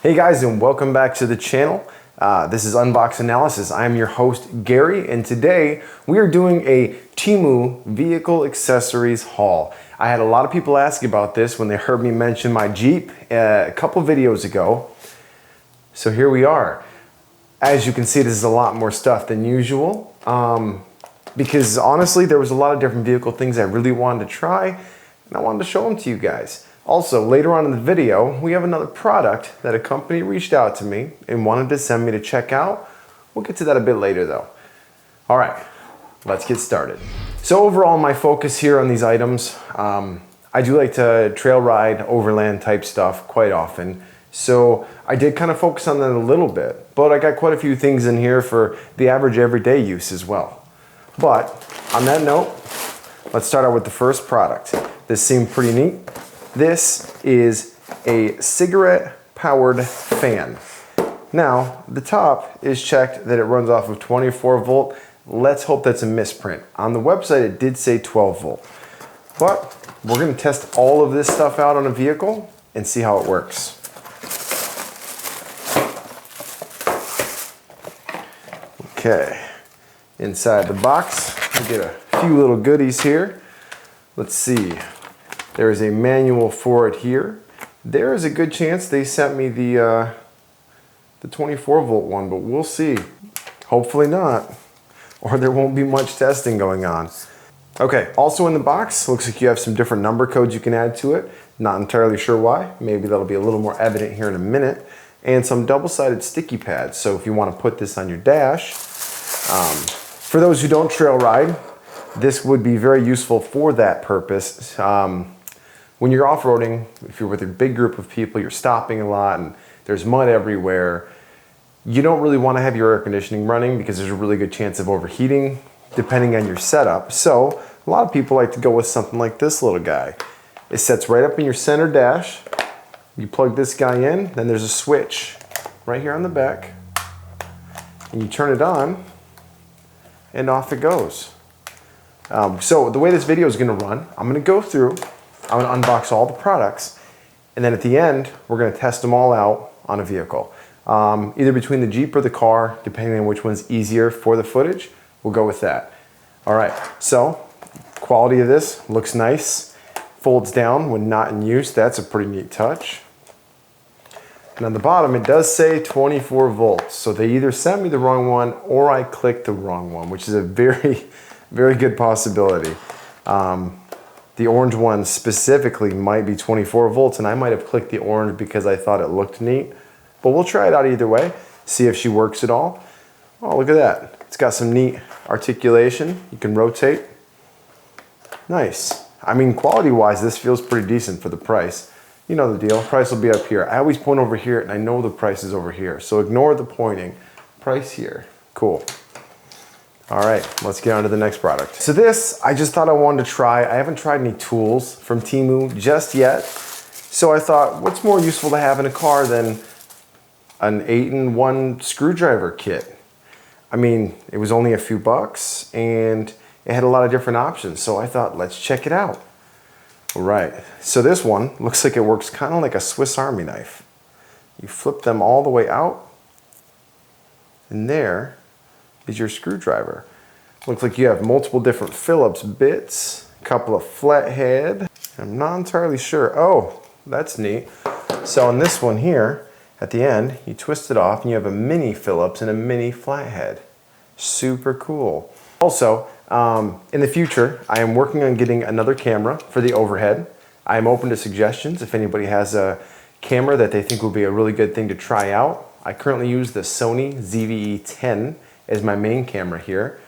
Hey guys, and welcome back to the channel. This is Unbox Analysis. I'm your host Gary, and today we are doing a Temu vehicle accessories haul. I had a lot of people ask about this when they heard me mention my Jeep a couple videos ago. So here we are. As you can see, this is a lot more stuff than usual because honestly there was a lot of different vehicle things I really wanted to try, and I wanted to show them to you guys. Also, later on in the video, we have another product that a company reached out to me and wanted to send me to check out. We'll get to that a bit later though. All right, let's get started. So overall, my focus here on these items, I do like to trail ride, overland type stuff quite often. So I did kind of focus on that a little bit, but I got quite a few things in here for the average everyday use as well. But on that note, let's start out with the first product. This seemed pretty neat. This is a cigarette-powered fan. Now, the top is checked that it runs off of 24 volt. Let's hope that's a misprint. On the website, it did say 12 volt. But we're gonna test all of this stuff out on a vehicle and see how it works. Okay, inside the box, we get a few little goodies here. Let's see. There is a manual for it here. There is a good chance they sent me the 24 volt one, but we'll see. Hopefully not, or there won't be much testing going on. Okay, also in the box, looks like you have some different number codes you can add to it. Not entirely sure why. Maybe that'll be a little more evident here in a minute. And some double-sided sticky pads. So if you want to put this on your dash, for those who don't trail ride, this would be very useful for that purpose. When you're off-roading, if you're with a big group of people, you're stopping a lot and there's mud everywhere, you don't really want to have your air conditioning running because there's a really good chance of overheating depending on your setup. So a lot of people like to go with something like this little guy. It sets right up in your center dash. You plug this guy in, then there's a switch right here on the back, and you turn it on and off it goes. So the way this video is going to run, I'm going to go through, I'm going to unbox all the products, and then at the end, we're going to test them all out on a vehicle. Either between the Jeep or the car, depending on which one's easier for the footage, we'll go with that. All right, so quality of this looks nice. Folds down when not in use. That's a pretty neat touch. And on the bottom, it does say 24 volts. So they either sent me the wrong one or I clicked the wrong one, which is a very, very good possibility. The orange one specifically might be 24 volts, and I might have clicked the orange because I thought it looked neat. But we'll try it out either way, see if she works at all. Oh, look at that. It's got some neat articulation. You can rotate. Nice. I mean, quality-wise, this feels pretty decent for the price. You know the deal. Price will be up here. I always point over here, and I know the price is over here. So ignore the pointing. Price here. Cool. All right, let's get on to the next product. So this, I just thought I wanted to try. I haven't tried any tools from Temu just yet. So I thought, what's more useful to have in a car than an 8-in-1 screwdriver kit? I mean, it was only a few bucks, and it had a lot of different options. So I thought, let's check it out. All right, so this one looks like it works kind of like a Swiss Army knife. You flip them all the way out, and there is your screwdriver. Looks like you have multiple different Phillips bits, a couple of flathead. I'm not entirely sure. Oh, that's neat. So on this one here, at the end, you twist it off and you have a mini Phillips and a mini flathead. Super cool. Also, in the future, I am working on getting another camera for the overhead. I am open to suggestions if anybody has a camera that they think would be a really good thing to try out. I currently use the Sony ZV-E10 as my main camera here.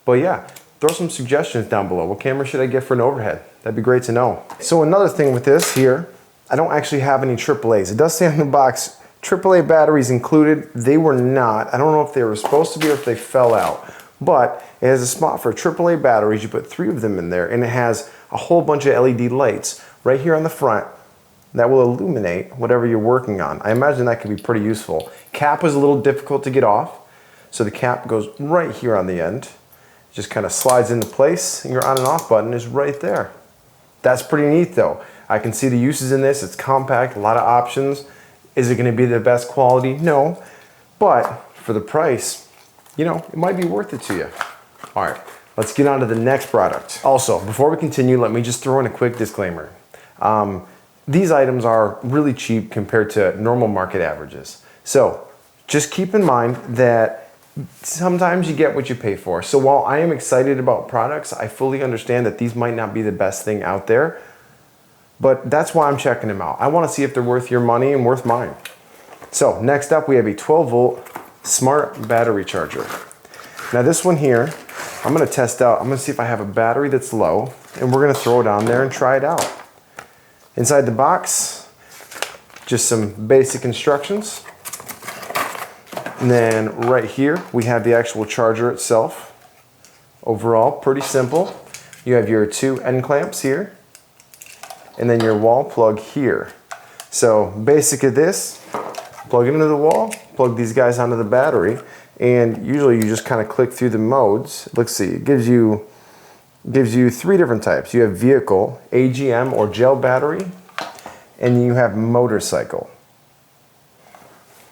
But yeah, throw some suggestions down below. What camera should I get for an overhead? That'd be great to know. So another thing with this here, I don't actually have any AAAs. It does say on the box, AAA batteries included. They were not. I don't know if they were supposed to be or if they fell out. But it has a spot for AAA batteries. You put 3 of them in there, and it has a whole bunch of LED lights right here on the front that will illuminate whatever you're working on. I imagine that could be pretty useful. Cap was a little difficult to get off, so the cap goes right here on the end. It just kind of slides into place, and your on and off button is right there. That's pretty neat though. I can see the uses in this. It's compact, a lot of options. Is it going to be the best quality? No, but for the price, you know, it might be worth it to you. All right, let's get on to the next product. Also, before we continue, let me just throw in a quick disclaimer. These items are really cheap compared to normal market averages. So just keep in mind that sometimes you get what you pay for. So while I am excited about products, I fully understand that these might not be the best thing out there, but that's why I'm checking them out. I want to see if they're worth your money and worth mine. So next up, we have a 12-volt smart battery charger. Now this one here, I'm going to test out. I'm going to see if I have a battery that's low, and we're going to throw it on there and try it out. Inside the box, just some basic instructions. And then right here, we have the actual charger itself. Overall, pretty simple. You have your 2 end clamps here, and then your wall plug here. So basic of this, plug it into the wall, plug these guys onto the battery, and usually you just kind of click through the modes. Let's see, it gives you 3 different types. You have vehicle, AGM or gel battery, and you have motorcycle.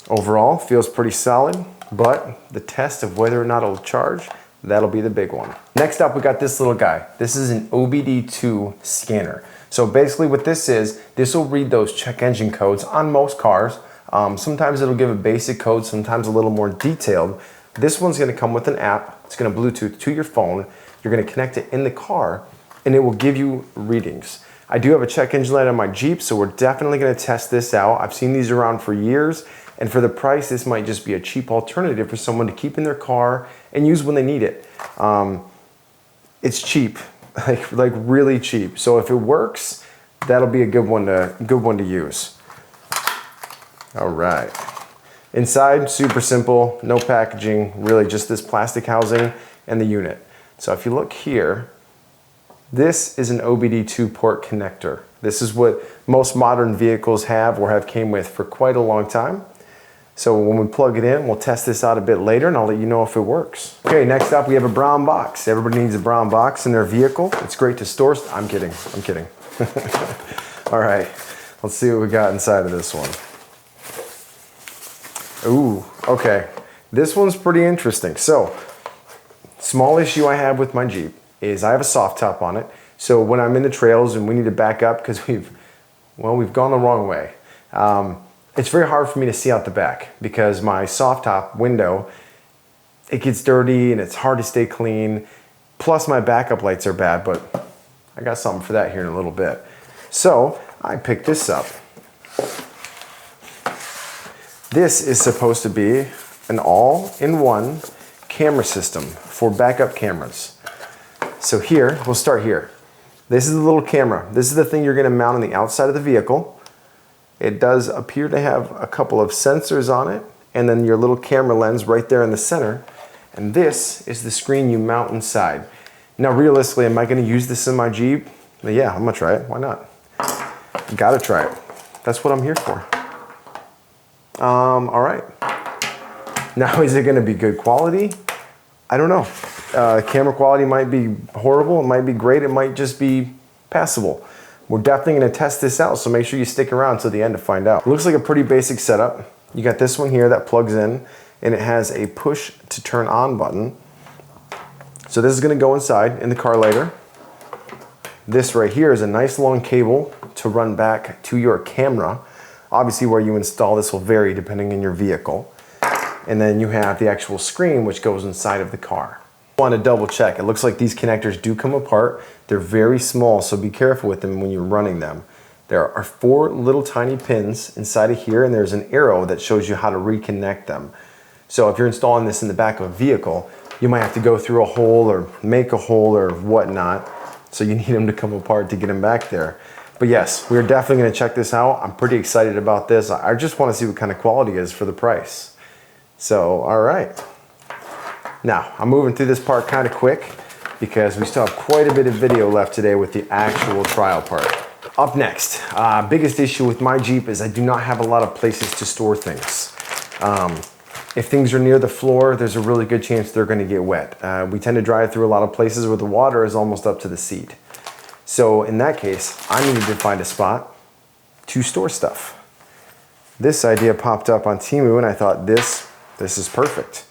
Overall, feels pretty solid, but the test of whether or not it'll charge, that'll be the big one. Next up, we got this little guy. This is an OBD2 scanner. So basically what this is, this will read those check engine codes on most cars. Sometimes it'll give a basic code, sometimes a little more detailed. This one's gonna come with an app. It's gonna Bluetooth to your phone. You're gonna connect it in the car, and it will give you readings. I do have a check engine light on my Jeep, so we're definitely gonna test this out. I've seen these around for years, and for the price, this might just be a cheap alternative for someone to keep in their car and use when they need it. It's cheap, like really cheap. So if it works, that'll be a good one to use. All right. Inside, super simple, no packaging, really just this plastic housing and the unit. So if you look here, this is an OBD2 port connector. This is what most modern vehicles have or have came with for quite a long time. So when we plug it in, we'll test this out a bit later and I'll let you know if it works. Okay, next up we have a brown box. Everybody needs a brown box in their vehicle. It's great to store. I'm kidding. All right, let's see what we got inside of this one. Ooh, okay. This one's pretty interesting. So, small issue I have with my Jeep is I have a soft top on it. So when I'm in the trails and we need to back up because we've gone the wrong way. It's very hard for me to see out the back because my soft top window, it gets dirty and it's hard to stay clean. Plus my backup lights are bad, but I got something for that here in a little bit. So I picked this up. This is supposed to be an all-in-one camera system for backup cameras. So here, we'll start here. This is the little camera. This is the thing you're gonna mount on the outside of the vehicle. It does appear to have a couple of sensors on it, and then your little camera lens right there in the center. And this is the screen you mount inside. Now realistically, am I gonna use this in my Jeep? Yeah, I'm gonna try it, why not? Gotta try it. That's what I'm here for. All right. Now, is it gonna be good quality? I don't know. Camera quality might be horrible, it might be great, it might just be passable. We're definitely gonna test this out, so make sure you stick around till the end to find out. It looks like a pretty basic setup. You got this one here that plugs in, and it has a push to turn on button. So this is gonna go inside in the car later. This right here is a nice long cable to run back to your camera. Obviously where you install this will vary depending on your vehicle. And then you have the actual screen which goes inside of the car. I want to double check. It looks like these connectors do come apart. They're very small, so be careful with them when you're running them. There are 4 little tiny pins inside of here, and there's an arrow that shows you how to reconnect them. So if you're installing this in the back of a vehicle, you might have to go through a hole or make a hole or whatnot. So you need them to come apart to get them back there. But yes, we're definitely gonna check this out. I'm pretty excited about this. I just wanna see what kind of quality it is for the price. So, all right. Now, I'm moving through this part kind of quick because we still have quite a bit of video left today with the actual trial part. Up next, biggest issue with my Jeep is I do not have a lot of places to store things. If things are near the floor, there's a really good chance they're gonna get wet. We tend to drive through a lot of places where the water is almost up to the seat. So in that case, I needed to find a spot to store stuff. this idea popped up on Temu and I thought this is perfect.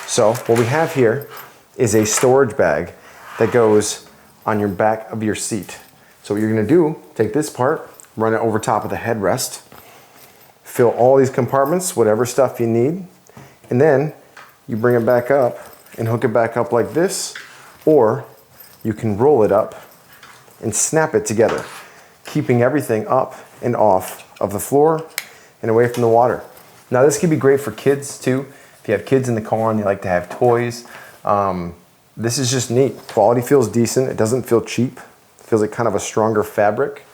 So what we have here is a storage bag that goes on your back of your seat. So what you're gonna do, take this part, run it over top of the headrest, fill all these compartments, whatever stuff you need, and then you bring it back up and hook it back up like this, or you can roll it up and snap it together, keeping everything up and off of the floor and away from the water. Now this could be great for kids too. If you have kids in the car and they like to have toys, this is just neat. Quality feels decent. It doesn't feel cheap. It feels like kind of a stronger fabric.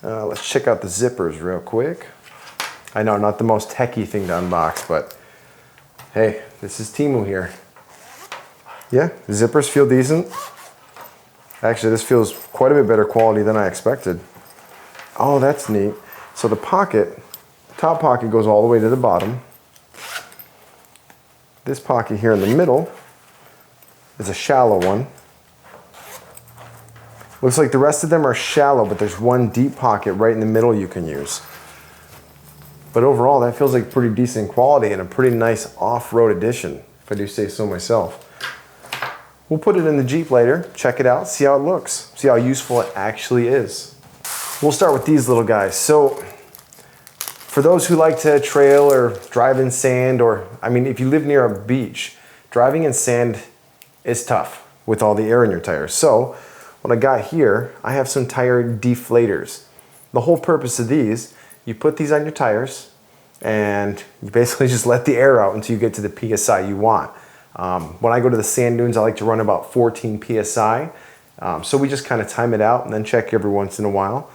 Let's check out the zippers real quick. I know, not the most techie thing to unbox, but hey, this is Temu here. Yeah, the zippers feel decent. Actually, this feels quite a bit better quality than I expected. Oh, that's neat. So the pocket, top pocket goes all the way to the bottom. This pocket here in the middle is a shallow one. Looks like the rest of them are shallow, but there's one deep pocket right in the middle you can use. But overall, that feels like pretty decent quality and a pretty nice off-road edition, if I do say so myself. We'll put it in the Jeep later, check it out, see how it looks, see how useful it actually is. We'll start with these little guys. So, for those who like to trail or drive in sand, or, I mean, if you live near a beach, driving in sand is tough with all the air in your tires. So, what I got here, I have some tire deflators. The whole purpose of these, you put these on your tires and you basically just let the air out until you get to the PSI you want. When I go to the sand dunes, I like to run about 14 PSI. So we just kind of time it out and then check every once in a while.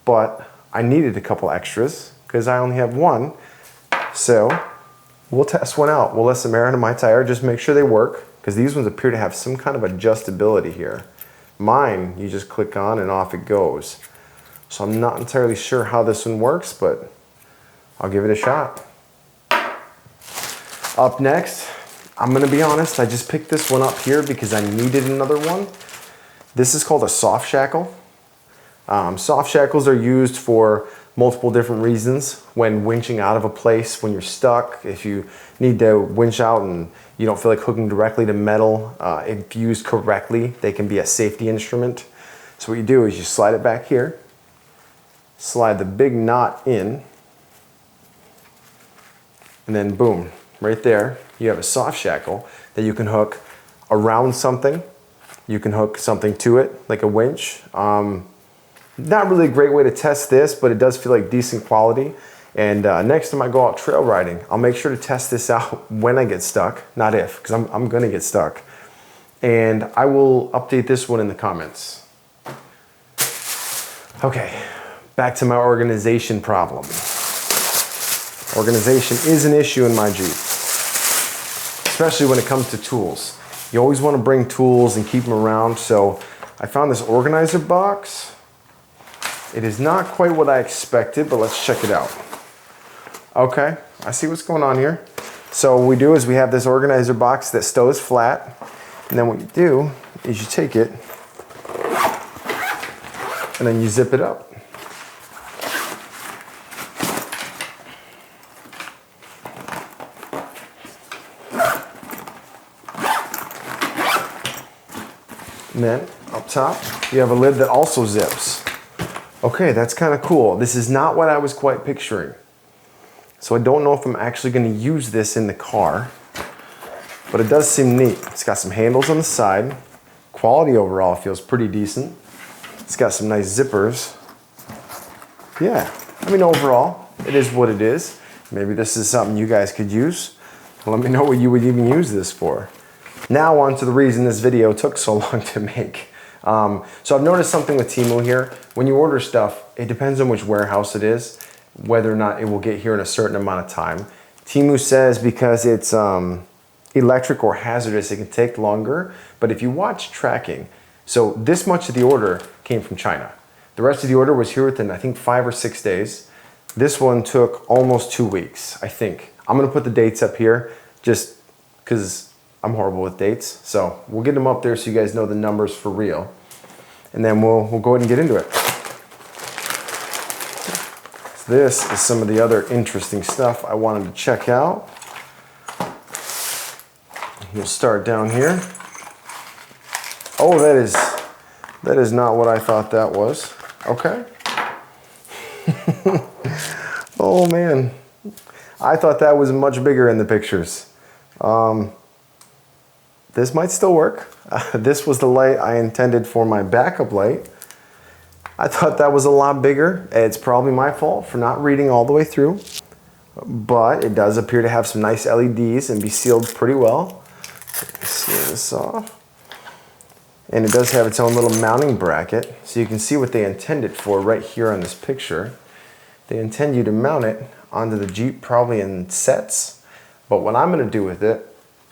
But I needed a couple extras because I only have one. So we'll test one out. We'll let some air into my tire, just make sure they work, because these ones appear to have some kind of adjustability here. Mine, you just click on and off it goes. So I'm not entirely sure how this one works, but I'll give it a shot. Up next, I'm gonna be honest, I just picked this one up here because I needed another one. This is called a soft shackle. Soft shackles are used for multiple different reasons. When winching out of a place, when you're stuck, if you need to winch out and you don't feel like hooking directly to metal, if used correctly, they can be a safety instrument. So what you do is you slide it back here, slide the big knot in, and then boom, right there, you have a soft shackle that you can hook around something. You can hook something to it, like a winch. Not really a great way to test this, but it does feel like decent quality. And next time I go out trail riding, I'll make sure to test this out when I get stuck, not if, because I'm gonna get stuck. And I will update this one in the comments. Okay, back to my organization problem. Organization is an issue in my Jeep, especially when it comes to tools. You always want to bring tools and keep them around, so I found this organizer box. It is not quite what I expected, but let's check it out. Okay, I see what's going on here. So what we do is we have this organizer box that stows flat, and then what you do is you take it and then you zip it up. And then up top, you have a lid that also zips. Okay, that's kind of cool. This is not what I was quite picturing. So I don't know if I'm actually going to use this in the car, but it does seem neat. It's got some handles on the side. Quality overall feels pretty decent. It's got some nice zippers. Yeah, I mean overall, it is what it is. Maybe this is something you guys could use. Let me know what you would even use this for. Now on to the reason this video took so long to make. So I've noticed something with Temu here. When you order stuff, it depends on which warehouse it is, whether or not it will get here in a certain amount of time. Temu says because it's electric or hazardous, it can take longer. But if you watch tracking, so this much of the order came from China. The rest of the order was here within, I think, 5 or 6 days. This one took almost 2 weeks, I think. I'm gonna put the dates up here just because I'm horrible with dates. So we'll get them up there so you guys know the numbers for real. And then we'll go ahead and get into it. So this is some of the other interesting stuff I wanted to check out. We'll start down here. Oh, that is not what I thought that was. Okay. Oh man, I thought that was much bigger in the pictures. This might still work. This was the light I intended for my backup light. I thought that was a lot bigger. It's probably my fault for not reading all the way through, but it does appear to have some nice LEDs and be sealed pretty well. Seal this off. And it does have its own little mounting bracket, so you can see what they intend it for right here on this picture. They intend you to mount it onto the Jeep probably in sets, but what I'm going to do with it,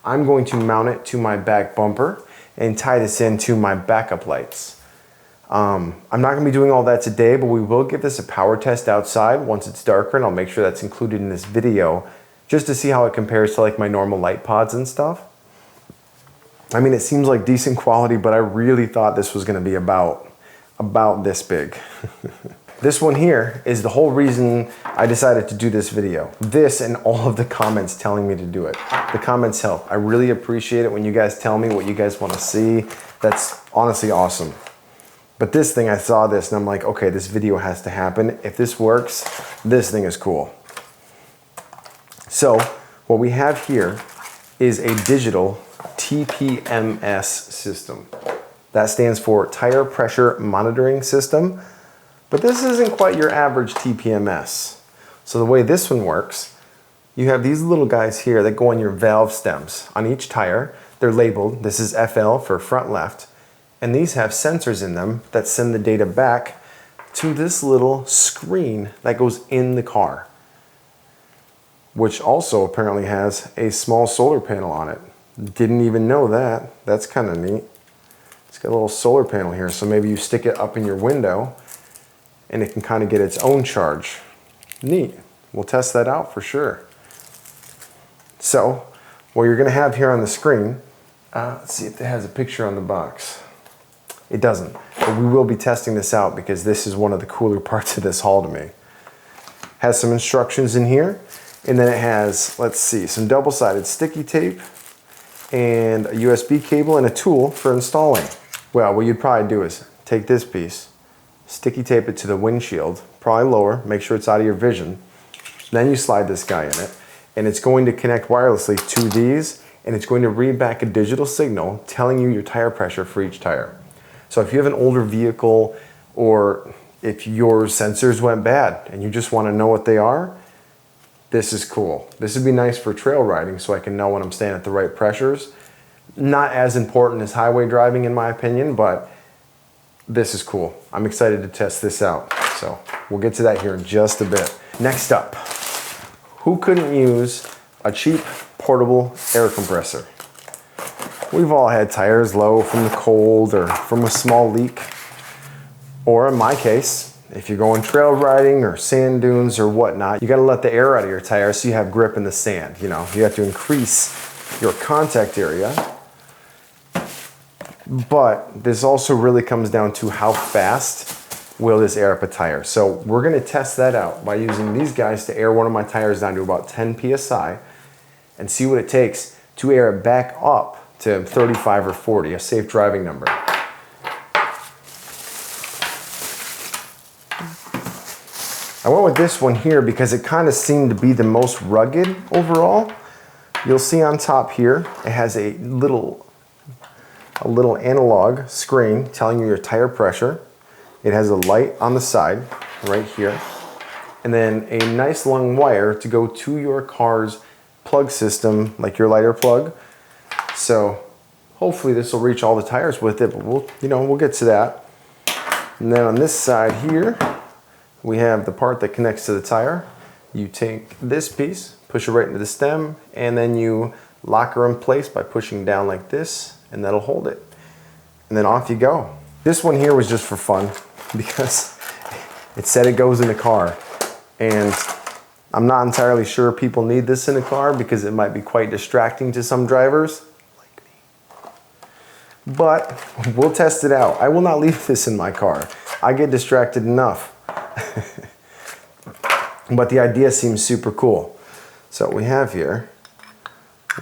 I'm going to mount it to my back bumper and tie this into my backup lights. I'm not going to be doing all that today, but we will give this a power test outside once it's darker, and I'll make sure that's included in this video just to see how it compares to like my normal light pods and stuff. I mean, it seems like decent quality, but I really thought this was going to be about this big. This one here is the whole reason I decided to do this video. This and all of the comments telling me to do it. The comments help. I really appreciate it when you guys tell me what you guys want to see. That's honestly awesome. But this thing, I saw this and I'm like, okay, this video has to happen. If this works, this thing is cool. So what we have here is a digital TPMS system. That stands for Tire Pressure Monitoring System, but this isn't quite your average TPMS. So the way this one works, you have these little guys here that go on your valve stems. On each tire, they're labeled, this is FL for front left, and these have sensors in them that send the data back to this little screen that goes in the car, which also apparently has a small solar panel on it. Didn't even know that. That's kind of neat. It's got a little solar panel here, so maybe you stick it up in your window and it can kind of get its own charge. Neat. We'll test that out for sure. So what you're going to have here on the screen, let's see if it has a picture on the box. It doesn't, but we will be testing this out because this is one of the cooler parts of this haul to me. Has some instructions in here, and then it has, let's see, some double-sided sticky tape and a USB cable and a tool for installing. Well, what you'd probably do is take this piece, sticky tape it to the windshield, probably lower, make sure it's out of your vision. Then you slide this guy in it, and it's going to connect wirelessly to these, and it's going to read back a digital signal telling you your tire pressure for each tire. So if you have an older vehicle, or if your sensors went bad and you just want to know what they are, this is cool. This would be nice for trail riding so I can know when I'm staying at the right pressures. Not as important as highway driving in my opinion, but this is cool. I'm excited to test this out. So we'll get to that here in just a bit. Next up, who couldn't use a cheap portable air compressor? We've all had tires low from the cold or from a small leak. Or in my case, if you're going trail riding or sand dunes or whatnot, you gotta let the air out of your tire so you have grip in the sand. You know, you have to increase your contact area. But this also really comes down to how fast will this air up a tire. So we're gonna test that out by using these guys to air one of my tires down to about 10 PSI and see what it takes to air it back up to 35 or 40, a safe driving number. I went with this one here because it kind of seemed to be the most rugged overall. You'll see on top here, it has a little analog screen telling you your tire pressure. It has a light on the side right here, and then a nice long wire to go to your car's plug system, like your lighter plug. So hopefully this will reach all the tires with it, but we'll get to that. And then on this side here, we have the part that connects to the tire. You take this piece, push it right into the stem, and then you lock her in place by pushing down like this, and that'll hold it. And then off you go. This one here was just for fun because it said it goes in a car. And I'm not entirely sure people need this in a car because it might be quite distracting to some drivers. But we'll test it out. I will not leave this in my car. I get distracted enough. but the idea seems super cool. So what we have here,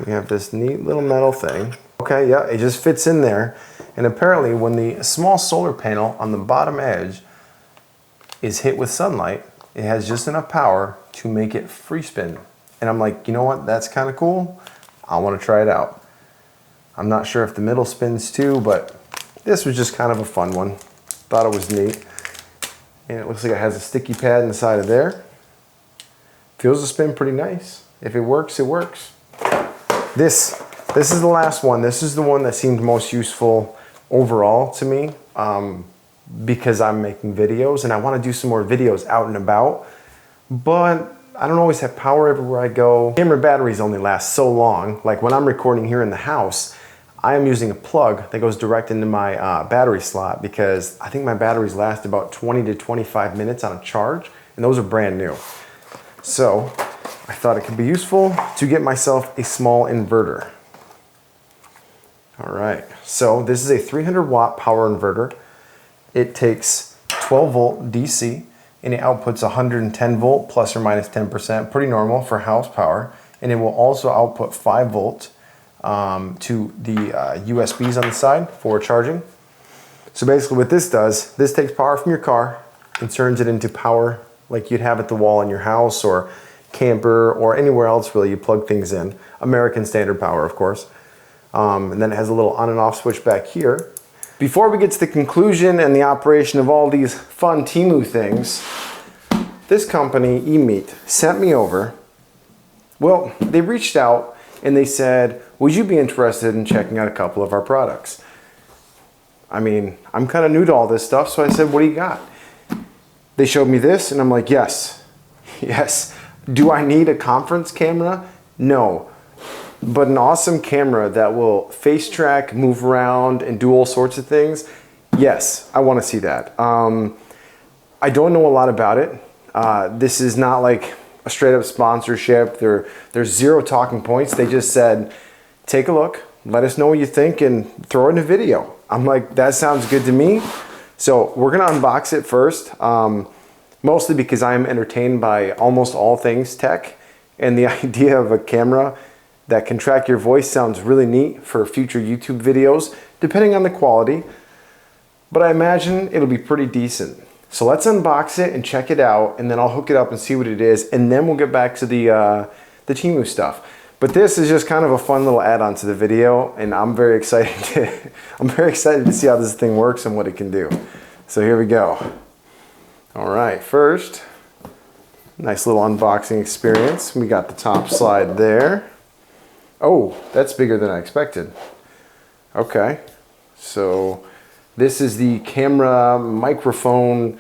we have this neat little metal thing. Okay, yeah, it just fits in there. And apparently when the small solar panel on the bottom edge is hit with sunlight, it has just enough power to make it free spin. And I'm like, you know what, that's kind of cool. I want to try it out. I'm not sure if the middle spins too, but this was just kind of a fun one. Thought it was neat. And it looks like it has a sticky pad in the side of there. Feels to spin pretty nice. If it works, it works. This is the last one. This is the one that seemed most useful overall to me, because I'm making videos and I want to do some more videos out and about, but I don't always have power everywhere I go. Camera batteries only last so long. Like when I'm recording here in the house, I am using a plug that goes direct into my battery slot, because I think my batteries last about 20 to 25 minutes on a charge, and those are brand new. So I thought it could be useful to get myself a small inverter. All right, so this is a 300 watt power inverter. It takes 12 volt DC and it outputs 110 volt plus or minus 10%, pretty normal for house power. And it will also output 5 volt to the USBs on the side for charging. So basically what this does, this takes power from your car and turns it into power like you'd have at the wall in your house or camper or anywhere else really you plug things in. American standard power, of course. And then it has a little on and off switch back here. Before we get to the conclusion and the operation of all these fun Temu things, this company, Emeet, sent me over. Well, they reached out and they said, would you be interested in checking out a couple of our products? I mean, I'm kind of new to all this stuff, so I said, what do you got? They showed me this and I'm like, yes, yes. Do I need a conference camera? No. But an awesome camera that will face track, move around, and do all sorts of things, yes, I want to see that. I don't know a lot about it. This is not like a straight up sponsorship. There's zero talking points. They just said, take a look, let us know what you think, and throw it in a video. I'm like, that sounds good to me. So we're going to unbox it first, mostly because I'm entertained by almost all things tech, and the idea of a camera that can track your voice sounds really neat for future YouTube videos, depending on the quality, but I imagine it'll be pretty decent. So let's unbox it and check it out, and then I'll hook it up and see what it is, and then we'll get back to the Temu stuff. But this is just kind of a fun little add-on to the video, and I'm very excited to see how this thing works and what it can do. So here we go. All right, first, nice little unboxing experience. We got the top slide there. Oh, that's bigger than I expected. Okay, so this is the camera microphone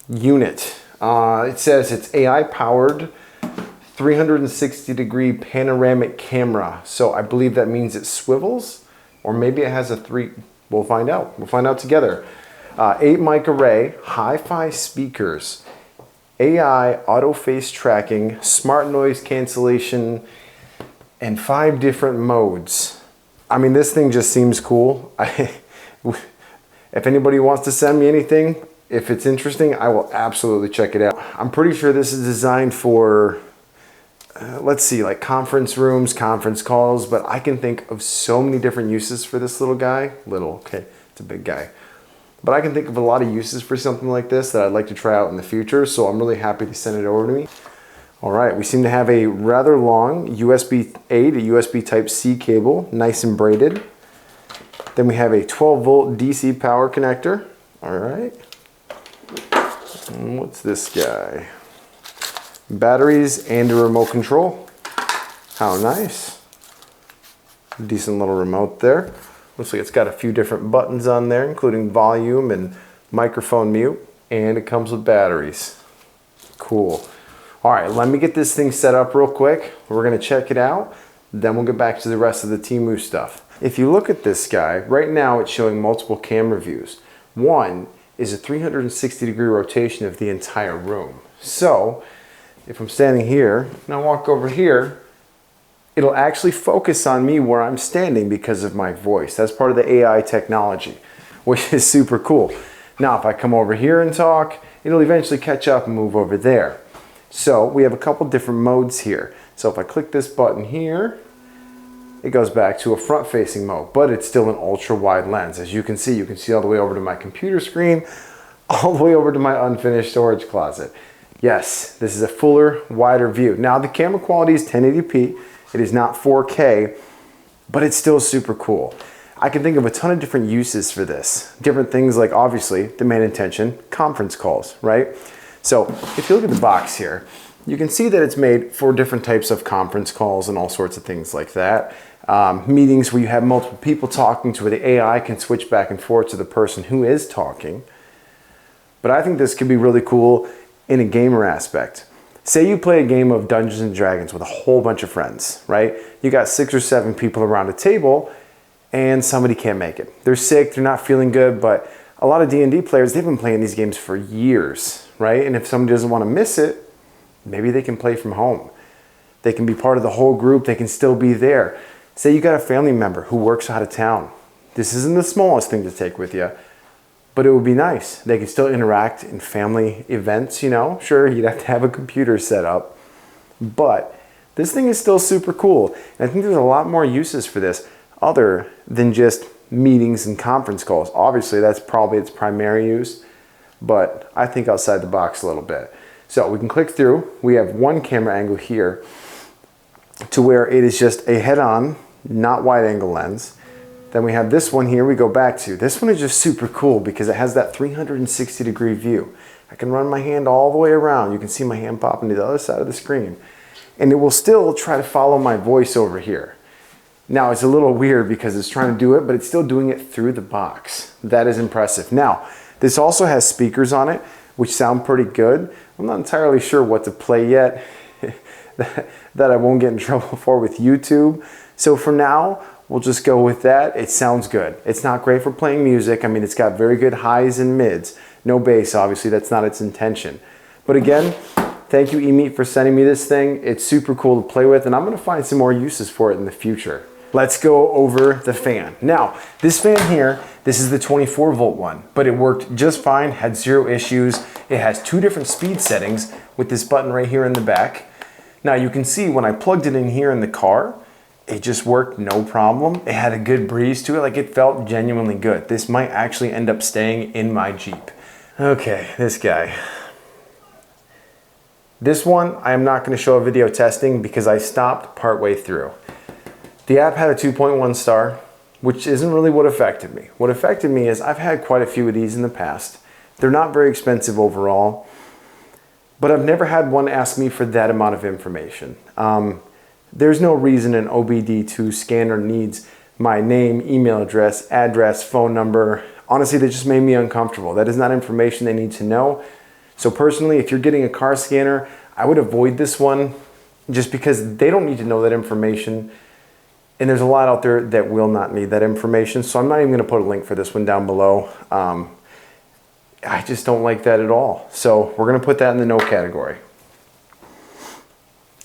unit. It says it's AI powered 360-degree panoramic camera. So I believe that means it swivels, or maybe it has a we'll find out. We'll find out together. 8 mic array, hi-fi speakers, AI auto face tracking, smart noise cancellation, and 5 different modes. I mean, this thing just seems cool. If anybody wants to send me anything, if it's interesting, I will absolutely check it out. I'm pretty sure this is designed for, let's see, like conference rooms, conference calls, but I can think of so many different uses for this little guy. Little, okay, it's a big guy. But I can think of a lot of uses for something like this that I'd like to try out in the future, so I'm really happy to send it over to me. All right, we seem to have a rather long USB-A to USB Type-C cable, nice and braided. Then we have a 12-volt DC power connector. All right. And what's this guy? Batteries and a remote control. How nice. Decent little remote there. Looks like it's got a few different buttons on there, including volume and microphone mute, and it comes with batteries. Cool. All right, let me get this thing set up real quick. We're gonna check it out, then we'll get back to the rest of the Temu stuff. If you look at this guy, right now it's showing multiple camera views. One is a 360-degree rotation of the entire room. So, if I'm standing here and I walk over here, it'll actually focus on me where I'm standing because of my voice. That's part of the AI technology, which is super cool. Now, if I come over here and talk, it'll eventually catch up and move over there. So we have a couple different modes here. So if I click this button here, it goes back to a front-facing mode, but it's still an ultra-wide lens. As you can see all the way over to my computer screen, all the way over to my unfinished storage closet. Yes, this is a fuller, wider view. Now the camera quality is 1080p. It is not 4K, but it's still super cool. I can think of a ton of different uses for this. Different things like, obviously, the main intention, conference calls, right? So if you look at the box here, you can see that it's made for different types of conference calls and all sorts of things like that. Meetings where you have multiple people talking to where the AI can switch back and forth to the person who is talking. But I think this could be really cool in a gamer aspect. Say you play a game of Dungeons and Dragons with a whole bunch of friends, right? You got 6 or 7 people around a table and somebody can't make it. They're sick, they're not feeling good, but a lot of D&D players, they've been playing these games for years, right? And if somebody doesn't want to miss it, maybe they can play from home. They can be part of the whole group, they can still be there. Say you got a family member who works out of town. This isn't the smallest thing to take with you, but it would be nice. They can still interact in family events, you know? Sure, you'd have to have a computer set up, but this thing is still super cool. And I think there's a lot more uses for this other than just meetings and conference calls. Obviously, that's probably its primary use, but I think outside the box a little bit. So we can click through. We have one camera angle here to where it is just a head-on, not wide-angle lens. Then we have this one here we go back to. This one is just super cool because it has that 360-degree view. I can run my hand all the way around. You can see my hand popping to the other side of the screen. And it will still try to follow my voice over here. Now, it's a little weird because it's trying to do it, but it's still doing it through the box. That is impressive. Now, this also has speakers on it, which sound pretty good. I'm not entirely sure what to play yet that I won't get in trouble for with YouTube. So for now, we'll just go with that. It sounds good. It's not great for playing music. I mean, it's got very good highs and mids. No bass, obviously, that's not its intention. But again, thank you, Emeet, for sending me this thing. It's super cool to play with, and I'm gonna find some more uses for it in the future. Let's go over the fan. Now, this fan here, this is the 24-volt one, but it worked just fine, had 0 issues. It has 2 different speed settings with this button right here in the back. Now, you can see when I plugged it in here in the car, it just worked no problem. It had a good breeze to it, like it felt genuinely good. This might actually end up staying in my Jeep. Okay, this guy. This one, I am not gonna show a video testing because I stopped partway through. The app had a 2.1 star, which isn't really what affected me. What affected me is I've had quite a few of these in the past. They're not very expensive overall, but I've never had one ask me for that amount of information. There's no reason an OBD2 scanner needs my name, email address, phone number. Honestly, that just made me uncomfortable. That is not information they need to know. So personally, if you're getting a car scanner, I would avoid this one just because they don't need to know that information. And there's a lot out there that will not need that information. So I'm not even gonna put a link for this one down below. I just don't like that at all. So we're gonna put that in the no category.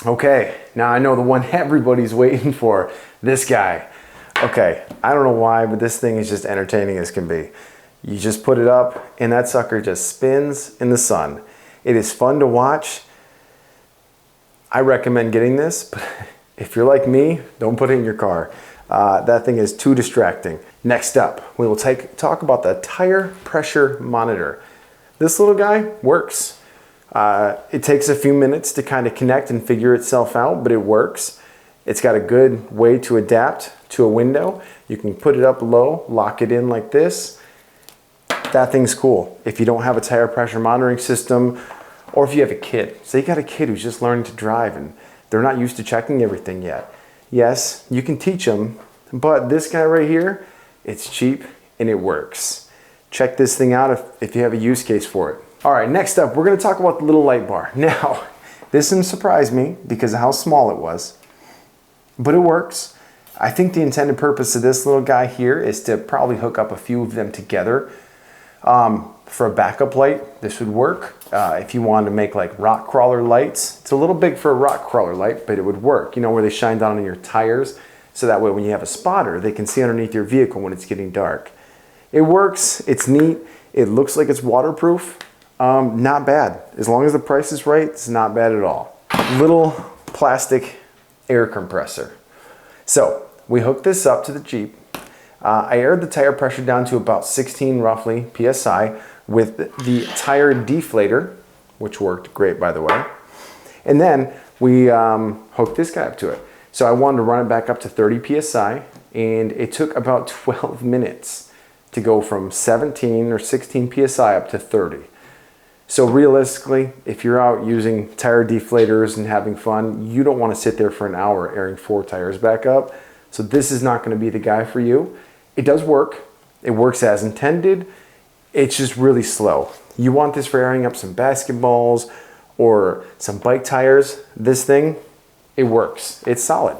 Okay, now I know the one everybody's waiting for, this guy. Okay, I don't know why, but this thing is just entertaining as can be. You just put it up and that sucker just spins in the sun. It is fun to watch. I recommend getting this, but if you're like me, don't put it in your car. That thing is too distracting. Next up, we will talk about the tire pressure monitor. This little guy works. It takes a few minutes to kind of connect and figure itself out, but it works. It's got a good way to adapt to a window. You can put it up low, lock it in like this. That thing's cool. If you don't have a tire pressure monitoring system, or if you have a kid, say you got a kid who's just learning to drive and they're not used to checking everything yet. Yes, you can teach them, but this guy right here, it's cheap and it works. Check this thing out if you have a use case for it. All right, next up, we're gonna talk about the little light bar. Now, this didn't surprise me because of how small it was, but it works. I think the intended purpose of this little guy here is to probably hook up a few of them together. For a backup light, this would work. If you wanted to make like rock crawler lights, it's a little big for a rock crawler light, but it would work, you know, where they shine down on your tires. So that way when you have a spotter, they can see underneath your vehicle when it's getting dark. It works, it's neat. It looks like it's waterproof. Not bad. As long as the price is right, it's not bad at all. Little plastic air compressor. So we hooked this up to the Jeep. I aired the tire pressure down to about 16 roughly PSI with the tire deflator, which worked great by the way. And then we hooked this guy up to it. So I wanted to run it back up to 30 PSI, and it took about 12 minutes to go from 17 or 16 PSI up to 30. So realistically, if you're out using tire deflators and having fun, you don't want to sit there for an hour airing 4 tires back up. So this is not going to be the guy for you. It does work. It works as intended. It's just really slow. You want this for airing up some basketballs or some bike tires. This thing, it works. It's solid.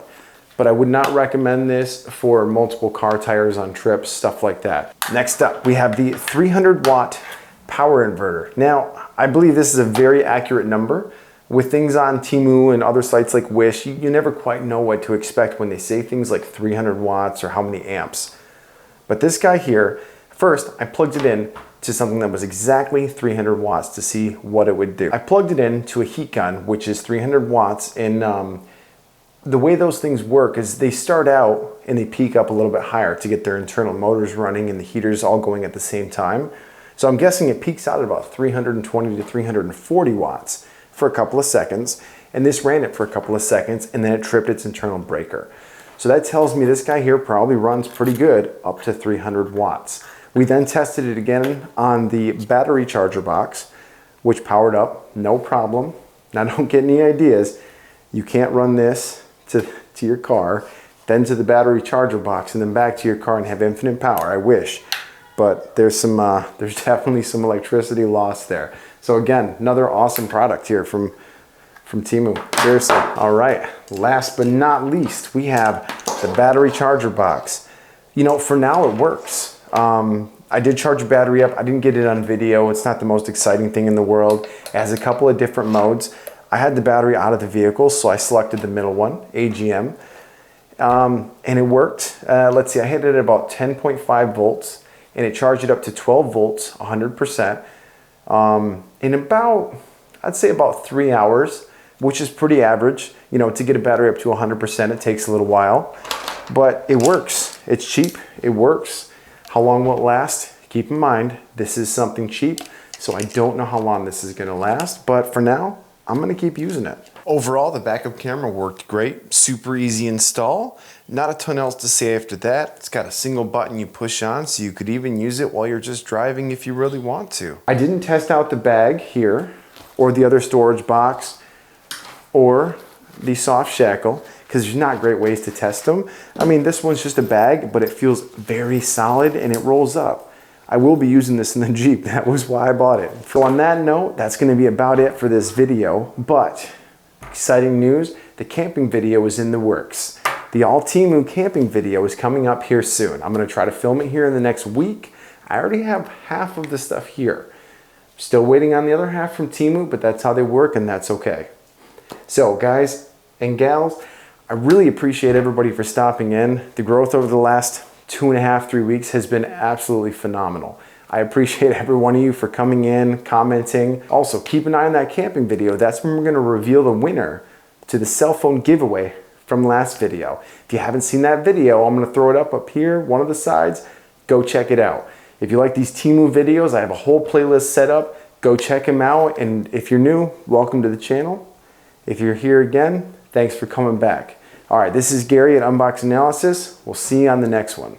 But I would not recommend this for multiple car tires on trips, stuff like that. Next up, we have the 300 watt power inverter. Now, I believe this is a very accurate number. With things on Temu and other sites like Wish, you never quite know what to expect when they say things like 300 watts or how many amps. But this guy here, first I plugged it in to something that was exactly 300 watts to see what it would do. I plugged it in to a heat gun, which is 300 watts, and the way those things work is they start out and they peak up a little bit higher to get their internal motors running and the heaters all going at the same time. So I'm guessing it peaks out at about 320 to 340 watts for a couple of seconds, and this ran it for a couple of seconds, and then it tripped its internal breaker. So that tells me this guy here probably runs pretty good up to 300 watts. We then tested it again on the battery charger box, which powered up, no problem. Now don't get any ideas. You can't run this to your car, then to the battery charger box, and then back to your car and have infinite power. I wish. But there's definitely some electricity lost there. So again, another awesome product here from Temu. Seriously. All right, last but not least, we have the battery charger box. You know, for now it works. I did charge a battery up. I didn't get it on video. It's not the most exciting thing in the world. It has a couple of different modes. I had the battery out of the vehicle, so I selected the middle one, AGM, and it worked. Let's see, I hit it at about 10.5 volts. And it charged it up to 12 volts, 100%, in about, I'd say about 3 hours, which is pretty average. You know, to get a battery up to 100%, it takes a little while, but it works. It's cheap, it works. How long will it last? Keep in mind, this is something cheap, so I don't know how long this is gonna last, but for now, I'm gonna keep using it. Overall, the backup camera worked great, super easy install. Not a ton else to say after that. It's got a single button you push on, so you could even use it while you're just driving if you really want to. I didn't test out the bag here, or the other storage box, or the soft shackle, because there's not great ways to test them. I mean, this one's just a bag, but it feels very solid and it rolls up. I will be using this in the Jeep. That was why I bought it. So on that note, that's gonna be about it for this video, but exciting news, the camping video is in the works. The all Temu camping video is coming up here soon. I'm gonna try to film it here in the next week. I already have half of the stuff here. Still waiting on the other half from Temu, but that's how they work and that's okay. So guys and gals, I really appreciate everybody for stopping in. The growth over the last 2.5, 3 weeks has been absolutely phenomenal. I appreciate every one of you for coming in, commenting. Also, keep an eye on that camping video. That's when we're gonna reveal the winner to the cell phone giveaway from last video. If you haven't seen that video, I'm gonna throw it up here, one of the sides. Go check it out. If you like these Temu videos, I have a whole playlist set up. Go check them out. And if you're new, welcome to the channel. If you're here again, thanks for coming back. All right, this is Gary at Unbox Analysis. We'll see you on the next one.